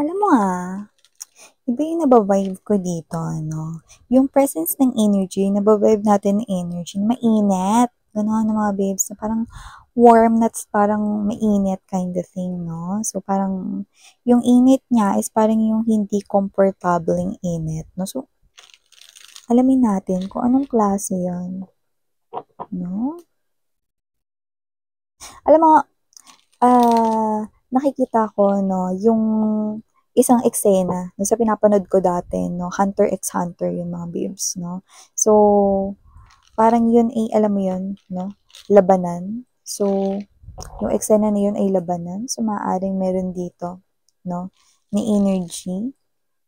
Alam mo iba yung nababibe ko dito, yung presence ng energy, nababibe natin ng energy, mainit. Gano'n ang mga babes, na parang warm na parang mainit kind of thing, no? So, parang yung init niya is parang yung hindi komportabling init, no? So, alamin natin kung anong klase yan, no? Alam mo, nakikita ko, no, yung isang eksena no, sa pinapanood ko dati, no, Hunter x Hunter yung mga babes, no. So, parang yun ay, alam mo yun, no, labanan. So, yung eksena na yun ay labanan. So, maaaring meron dito, no, ni energy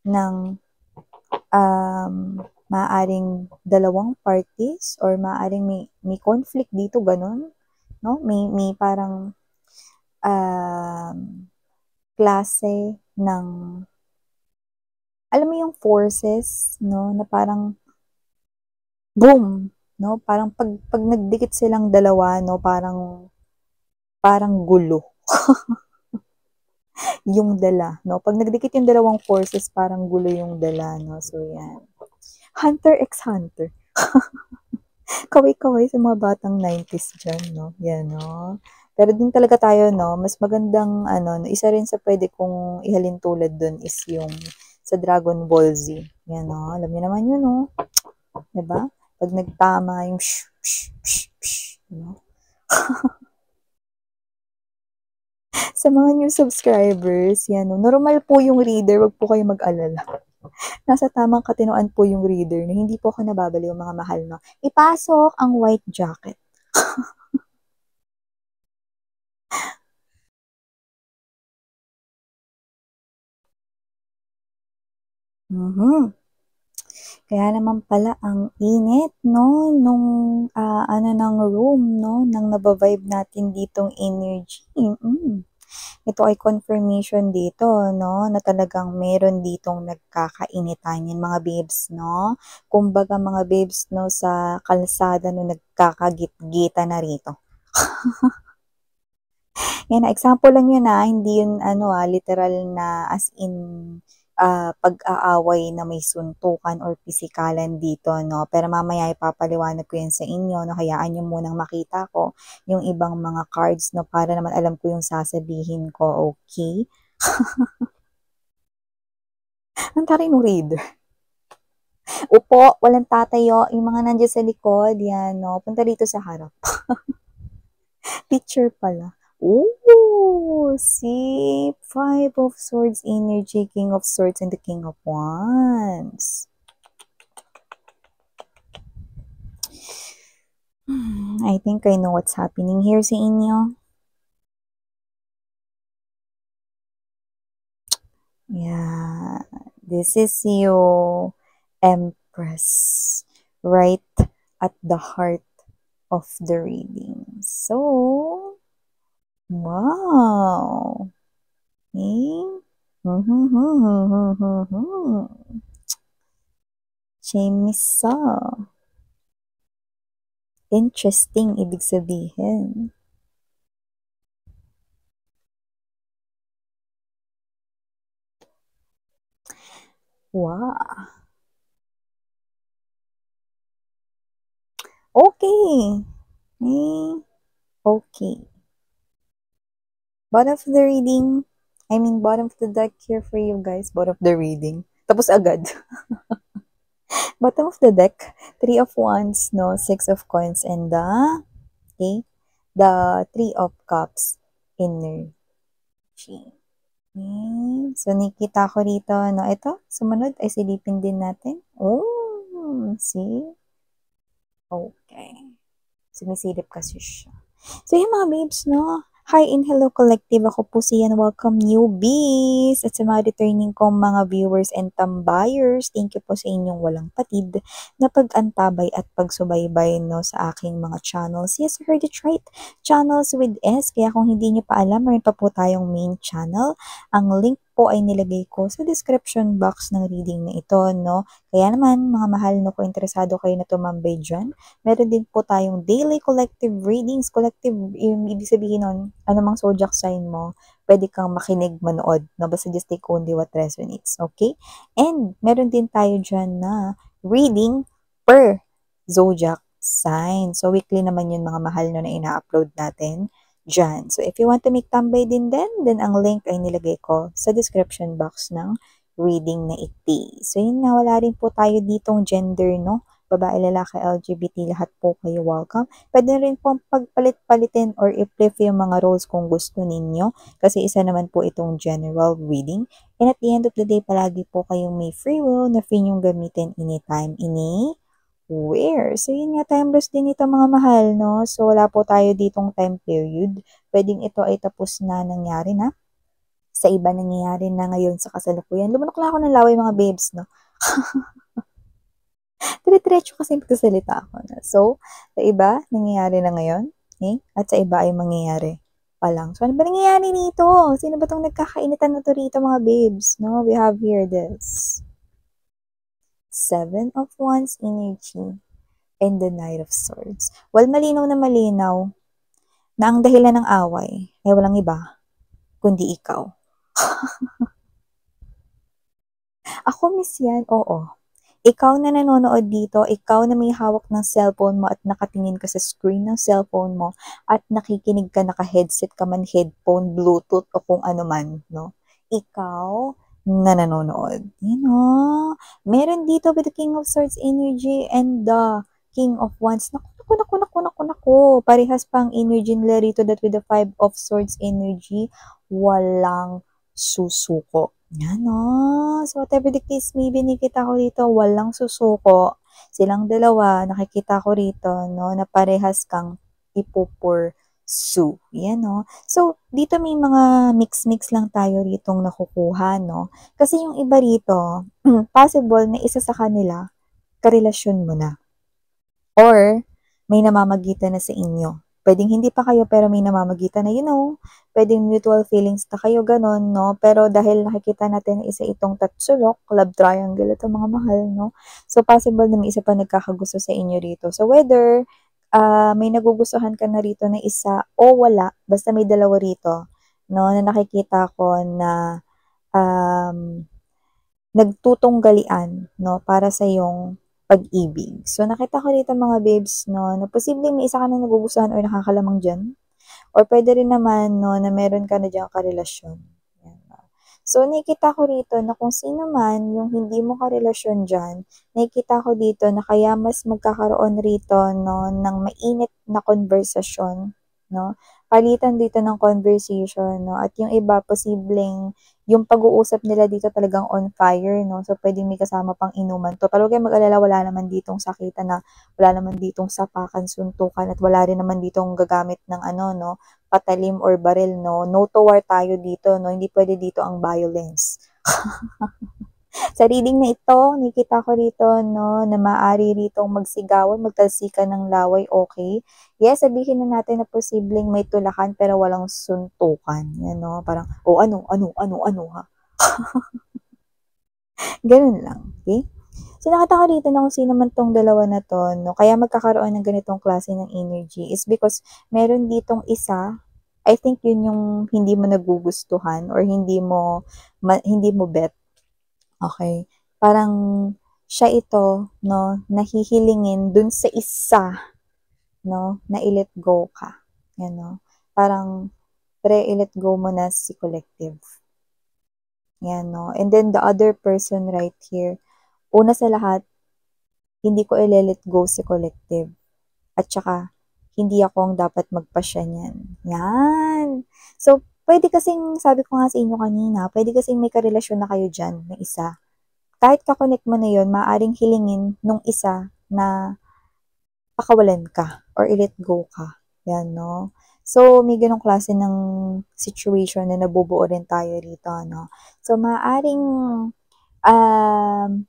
ng maaaring dalawang parties or maaaring may conflict dito, ganun, no? May parang um, klase ng, alam mo yung forces, no, na parang boom, no? Parang pag nagdikit silang dalawa, no, parang gulo yung dala, no? Pag nagdikit yung dalawang forces, parang gulo yung dala, no? So, yan. Hunter x Hunter. Kaway-kaway sa mga batang 90s dyan, no? Yan, no? Pero din talaga tayo, no? Mas magandang, isa rin sa pwede kong ihalin tulad dun is yung sa Dragon Ball Z. Yan, no? Alam niyo naman yun, no? Diba? Pag nagtama yung shh, shh, shh, shh, no? Sa mga new subscribers, yan, no? Normal po yung reader, wag po kayo mag-alala. Nasa tamang katinoan po yung reader na hindi po ako nababaliw mga mahal, no? Ipasok ang white jacket. Mhm. Kaya naman pala ang init, no, nung ng room, no, nang nabavibe natin ditong energy. Ito ay confirmation dito, no, na talagang meron ditong nagkakainitan yan, mga babes, no. Kumbaga mga babes, no, sa kalsada no nagkakagit-gita na rito. Yan, example lang yun hindi yun literal na as in pag-aaway na may suntukan or pisikalan dito, no? Pero mamaya ipapaliwanag ko yan sa inyo, no? Hayaan nyo munang makita ko yung ibang mga cards, no? Para naman alam ko yung sasabihin ko, okay? Ang taray ng reader. Upo, walang tatayo. Yung mga nandiyan sa likod, yan, no? Punta dito sa harap. Picture pala. Ooh, see? Five of Swords energy, King of Swords, and the King of Wands. I think I know what's happening here sa inyo. Yeah, this is your Empress right at the heart of the reading. So, wow. Okay. Chemisa. Interesting, ibig sabihin. Wow. Okay. Okay. Bottom of the reading. Bottom of the deck here for you guys. Bottom of the reading. Tapos agad. Bottom of the deck. 3 of Wands, no? 6 of Coins, and the 3 of Cups. Energy. Okay. So, nakita ko rito, no? Ito, sumunod ay silipin din natin. Oh, see? Okay. Sumisilip kasi siya. So, yung mga babes, no? Hi and hello collective. Ako po si Yan. Welcome newbies. At sa mga returning kong mga viewers and tambayers, thank you po sa inyong walang patid na pag-antabay at pagsubaybay, no, sa aking mga channels. Yes, I heard it right. Channels with S. Kaya kung hindi nyo pa alam, meron pa po tayong main channel. Ang link po ay nilagay ko sa description box ng reading na ito, no? Kaya naman, mga mahal, no, kung interesado kayo na tumambay dyan, meron din po tayong daily collective readings. Collective, yung ibig sabihin nun, anumang zodiac sign mo, pwede kang makinig, manood, no? Basta just take only what resonates, okay? And meron din tayo dyan na reading per zodiac sign. So, weekly naman yun, mga mahal, no, na ina-upload natin dyan. So, if you want to make tambay din, then ang link ay nilagay ko sa description box ng reading na iti. So, yun nga, wala rin po tayo ditong gender, no? Babae, lalaki, LGBT, lahat po kayo welcome. Pwede rin pong pagpalit-palitin or i-flip yung mga roles kung gusto ninyo. Kasi isa naman po itong general reading. And at the end of the day, palagi po kayong may free will na free nyong gamitin anytime, where? So, yun nga, timeless din ito mga mahal, no? So, wala po tayo ditong time period. Pwedeng ito ay tapos na nangyari na. Sa iba nangyayari na ngayon sa kasalukuyan. Lumunok lang ako ng laway mga babes, no? Dire-diretso kasi magsasalita ako. No? So, sa iba, nangyayari na ngayon. Okay? At sa iba ay mangyayari pa lang. So, ano ba nangyayari dito? Sino ba itong nagkakainitan na to rito mga babes? No? We have here this. 7 of Wands energy and the Knight of Swords. Well, malinaw na ang dahilan ng away ay walang iba, kundi ikaw. Ako, miss yan, oo. Ikaw na nanonood dito, ikaw na may hawak ng cellphone mo at nakatingin ka sa screen ng cellphone mo at nakikinig ka, naka-headset ka man, headphone, bluetooth o kung ano man, no? Ikaw na nanonood. You know, meron dito with the King of Swords energy and the King of Wands. Naku. Parehas pang energy nila rito that with the Five of Swords energy, walang susuko. Yan o. So, whatever the case may be, nakikita ko rito, walang susuko. Silang dalawa, nakikita ko rito, no, na parehas kang ipupursu. Yan o. So, dito may mga mix-mix lang tayo ritong nakukuha, no. Kasi yung iba rito, possible na isa sa kanila, karelasyon mo na. Or, may namamagitan na sa inyo. Pwedeng hindi pa kayo pero may namamagitan na, pwedeng mutual feelings na kayo, ganon, no? Pero dahil nakikita natin na isa itong tatsulok, love triangle, ito mga mahal, no? So, possible na may isa pa nagkakagusto sa inyo rito. So, whether may nagugustuhan ka na rito na isa o wala, basta may dalawa rito, no? Na nakikita ko na nagtutunggalian, no? Para sa yung pag-ibig. So, nakita ko dito mga babes, no, na posibleng may isa ka na nagugustuhan or nakakalamang dyan. Or pwede rin naman, no, na meron ka na dyan karelasyon. Yan. So, nakikita ko rito na kung sino man yung hindi mo karelasyon dyan, nakikita ko dito na kaya mas magkakaroon rito, no, ng mainit na konversasyon, no, palitan dito ng conversation, no, at yung iba, posibleng yung pag-uusap nila dito talagang on fire, no? So, pwedeng may kasama pang inuman to. Pero huwag kayong mag-alala, wala naman ditong sakitan na, wala naman ditong sapakan, suntukan, at wala rin naman ditong gagamit ng no, patalim or baril, no? No to war tayo dito, no? Hindi pwede dito ang violence. Sa reading na ito, nakita ko rito, no, na maaari ritong magsigawan, magtalsikan ng laway, okay? Yes, sabihin na natin na posibleng may tulakan pero walang suntukan. Yan, no? Parang, ano, ha? Ganun lang, okay? So, nakita ko dito na kung sino man tong dalawa na to, no, kaya magkakaroon ng ganitong klase ng energy is because meron ditong isa, I think yun yung hindi mo nagugustuhan or hindi mo bet. Okay. Parang siya ito, no, nahihilingin dun sa isa, no, na i-let go ka. Yan, no. Parang, i-let go mo na si collective. Yan, no. And then, the other person right here, una sa lahat, hindi ko i-let go si collective. At saka, hindi ako ang dapat magpasya niyan. Yan. So, pwede kasing, sabi ko nga sa inyo kanina, pwede kasing may karelasyon na kayo dyan, na isa. Kahit kakonect mo na yun, maaaring hilingin nung isa na pakawalan ka or i-let go ka. Yan, no? So, may ganong klase ng situation na nabubuo rin tayo rito, no? So, maaaring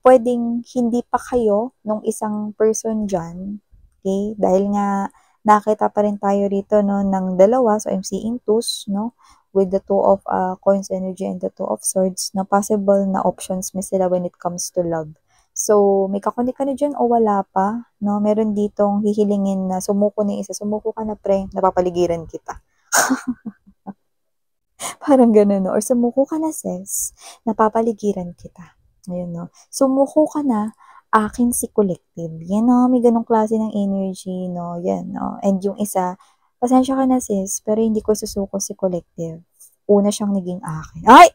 pwedeng hindi pa kayo nung isang person dyan, okay? Dahil nga nakita pa rin tayo rito, no, ng dalawa, so I'm seeing twos, no? with the two of coins energy and the two of swords, na possible na options may sila when it comes to love. So, may kakunik ka na dyan o wala pa, no? Meron ditong hihilingin na sumuko na isa. Sumuko ka na, pre, napapaligiran kita. Parang gano'n, no? Or sumuko ka na, sis, napapaligiran kita. Ayun, no? Sumuko ka na, akin si collective. Yan, no? May ganong klase ng energy, no? Yan, no? And yung isa, pasensya ka na, sis, pero hindi ko susuko si collective. Una siyang naging akin. Ay!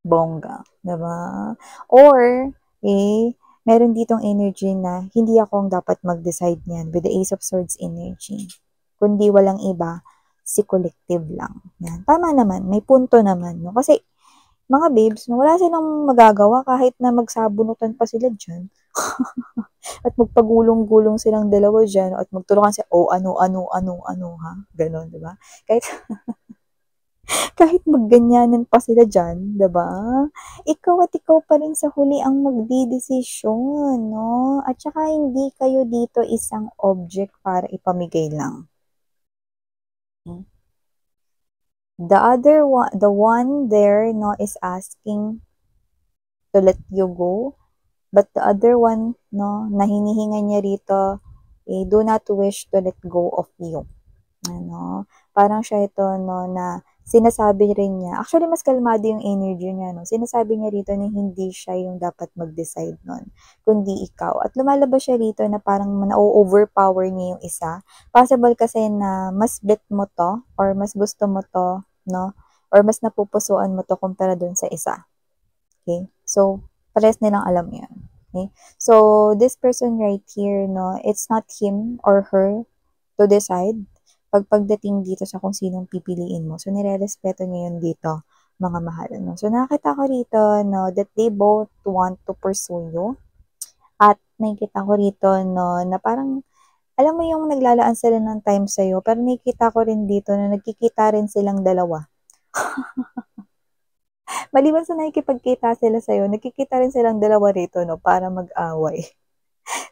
Bongga, 'di ba? Or, meron ditong energy na hindi ako ang dapat mag-decide niyan with the Ace of Swords energy. Kundi walang iba, si collective lang. Yan. Tama naman, may punto naman, no? Kasi, mga babes, no, wala silang magagawa kahit na magsabunutan pa sila dyan. At magpagulong-gulong silang dalawa dyan at magtulungan sila, ano, ha? Ganon, di ba? Kahit magganyanan pa sila dyan, 'di ba? Ikaw at ikaw pa rin sa huli ang magdedesisyon, no? At saka hindi kayo dito isang object para ipamigay lang. The one there, no, is asking to let you go, but the other one, no, na hinihinga niya rito, do not wish to let go of you. Ano, parang siya ito, no, na sinasabi rin niya, actually mas kalmado yung energy niya, no, sinasabi niya rito na hindi siya yung dapat mag-decide nun, kundi ikaw. At lumalabas siya rito na parang na-overpower niya yung isa. Possible kasi na mas bet mo to, or mas gusto mo to, no, or mas napupusuan mo to kumpara dun sa isa. Okay? So, parehas nilang alam yan. Okay? So, this person right here, no, it's not him or her to decide pagdating dito sa kung sinong pipiliin mo. So, nire-respeto niya yun dito, mga mahal. No? So, nakita ko rito, no, that they both want to pursue you. At nakikita ko rito, no, na parang, alam mo yung naglalaan sila ng time sa'yo, pero nakikita ko rin dito na nagkikita rin silang dalawa. Maliban sa nakikipagkita sila sa'yo, nagkikita rin silang dalawa rito, no, para mag-away.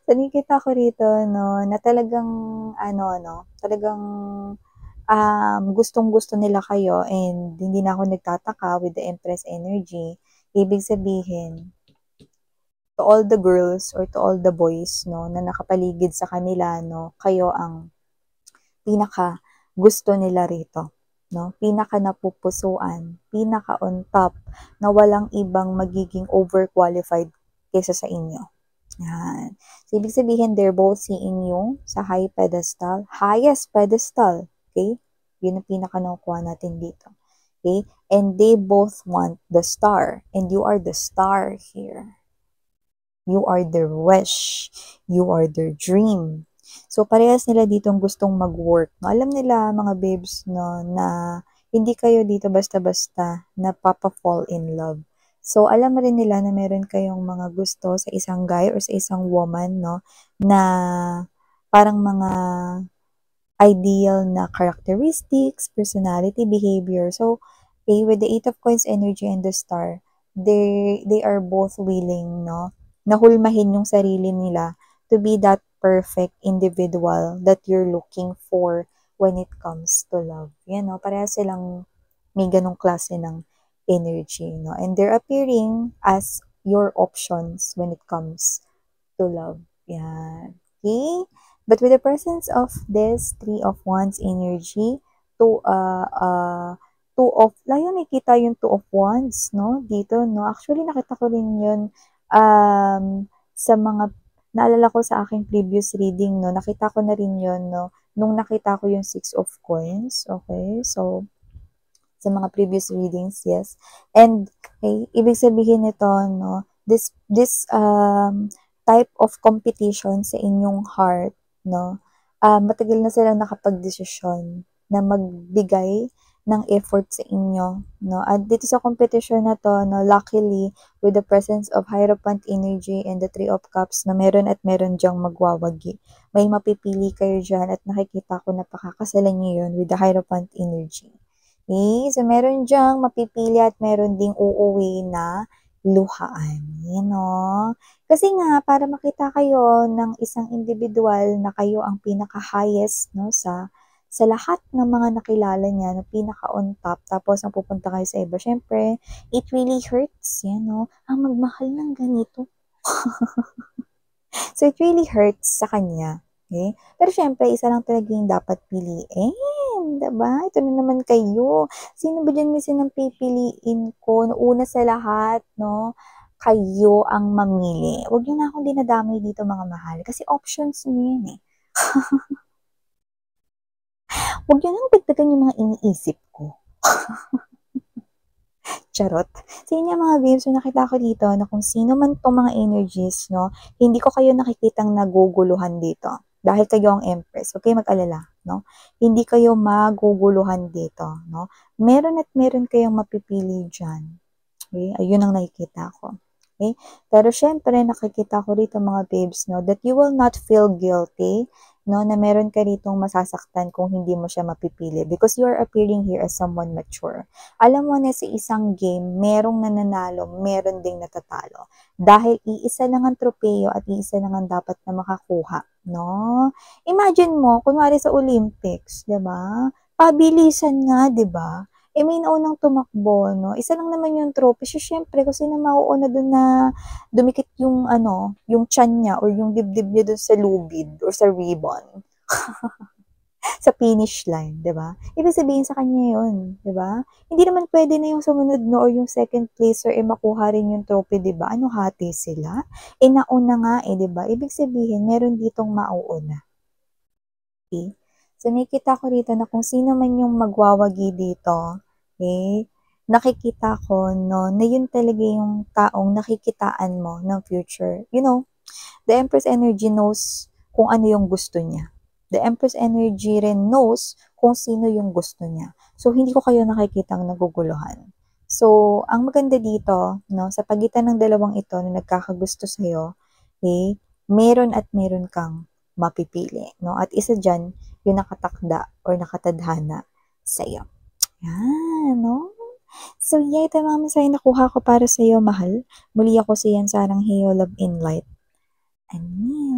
So, nakikita ko rito, no, na talagang, talagang gustong-gusto nila kayo and hindi na ako nagtataka with the Empress energy. Ibig sabihin, to all the girls or to all the boys, no, na nakapaligid sa kanila, no, kayo ang pinaka gusto nila rito, no, pinaka napupusuan, pinaka on top, na walang ibang magiging overqualified kaysa sa inyo. Yan. So, ibig sabihin, they're both seeing you sa high pedestal, highest pedestal, okay? Yun ang pinaka nakukuha natin dito. Okay? And they both want the star, and you are the star here. You are their wish. You are their dream. So, parehas nila ditong gustong mag-work. No? Alam nila, mga babes, no, na hindi kayo dito basta-basta na papa-fall in love. So, alam rin nila na meron kayong mga gusto sa isang guy or sa isang woman, no, na parang mga ideal na characteristics, personality, behavior. So, with the Eight of Coins energy and the Star, they are both willing, no, nahulmahin yung sarili nila to be that perfect individual that you're looking for when it comes to love. Yan, no, pareha silang may ganong klase ng energy, no? And they're appearing as your options when it comes to love. Yan. Okay? But with the presence of this Three of Wands energy, nakita yung Two of Wands, no? Dito, no? Actually, nakita ko rin yun sa mga, naalala ko sa aking previous reading, no? Nakita ko na rin yun, no? Nung nakita ko yung Six of Coins. Okay? So, sa mga previous readings, yes. And, okay, ibig sabihin nito, no, this type of competition sa inyong heart, no, matagal na silang nakapag-desisyon na magbigay ng effort sa inyo, no. At dito sa competition na to, no, luckily, with the presence of Hierophant energy and the Three of Cups, na meron at meron diyang magwawagi. May mapipili kayo dyan at nakikita ko na pakakasalan niyo yun with the Hierophant energy. Okay, so meron diyang mapipili at meron ding uuwi na luhaan. You know? Kasi nga, para makita kayo ng isang individual na kayo ang pinaka-highest, no, sa sa lahat ng mga nakilala niya na pinaka-on top tapos napupunta kayo sa iba, siyempre it really hurts, yan 'no, ang magmahal ng ganito. So, it really hurts sa kanya, okey? Pero siyempre isa lang talaga yung dapat piliin, 'di ba? Ito na naman kayo, sino ba diyan minsan ang pipiliin ko? Una sa lahat 'no, kayo ang mamili. Huwag niyo na akong dinadamay dito mga mahal, kasi options niyo 'yan, eh. Huwag niyo ng dagdagan yung mga iniisip ko. Charot. So yun nga mga babes, so nakita ko dito na kung sino man 'tong mga energies 'no, hindi ko kayo nakikitang naguguluhan dito. Dahil kayo ang Empress, huwag kayong mag-alala 'no. Hindi kayo maguguluhan dito 'no. Meron at meron kayong mapipili diyan. Okay, ayun ang nakikita ko. Okay? Pero siyempre nakikita ko rito mga babes 'no, that you will not feel guilty 'no, na meron ka ritong masasaktan kung hindi mo siya mapipili because you are appearing here as someone mature. Alam mo na sa isang game, merong nananalo, meron ding natatalo. Dahil iisa lang ang tropeyo at iisa lang ang dapat na makakuha 'no. Imagine mo kunwari sa Olympics, 'di ba? Pabilisan nga, 'di ba? Eh, may naunang tumakbo 'no, isa lang naman yung trophy, so siyempre kung sino mauuna dun na dumikit yung ano, yung tiyan niya or yung dibdib niya dun sa lubid or sa ribbon, sa finish line, 'di ba? Ibig sabihin sa kanya yun, 'di ba? Hindi naman puwede na yung sumunod 'no or yung second placer, eh, makuha rin yung trophy, 'di ba? Ano, hati sila? Eh, nauna nga, eh, 'di ba? Ibig sabihin meron ditong mauuna. Okay. So, nakikita ko rito na kung sino man yung magwawagi dito, okay, nakikita ko 'no, na yun talaga yung taong nakikitaan mo ng future. You know, the Empress energy knows kung ano yung gusto niya. The Empress energy rin knows kung sino yung gusto niya. So, hindi ko kayo nakikitang naguguluhan. So, ang maganda dito 'no, sa pagitan ng dalawang ito na nagkakagusto sa'yo, eh, meron at meron kang mapipili 'no, at isa diyan yung nakatakda or nakatadhana sa'yo. Yan 'no. So, yeah, ito mga mensahe nakuha ko para sa'yo mahal. Muli ako si Yan Sarang Heyo Love in Light. Ayan.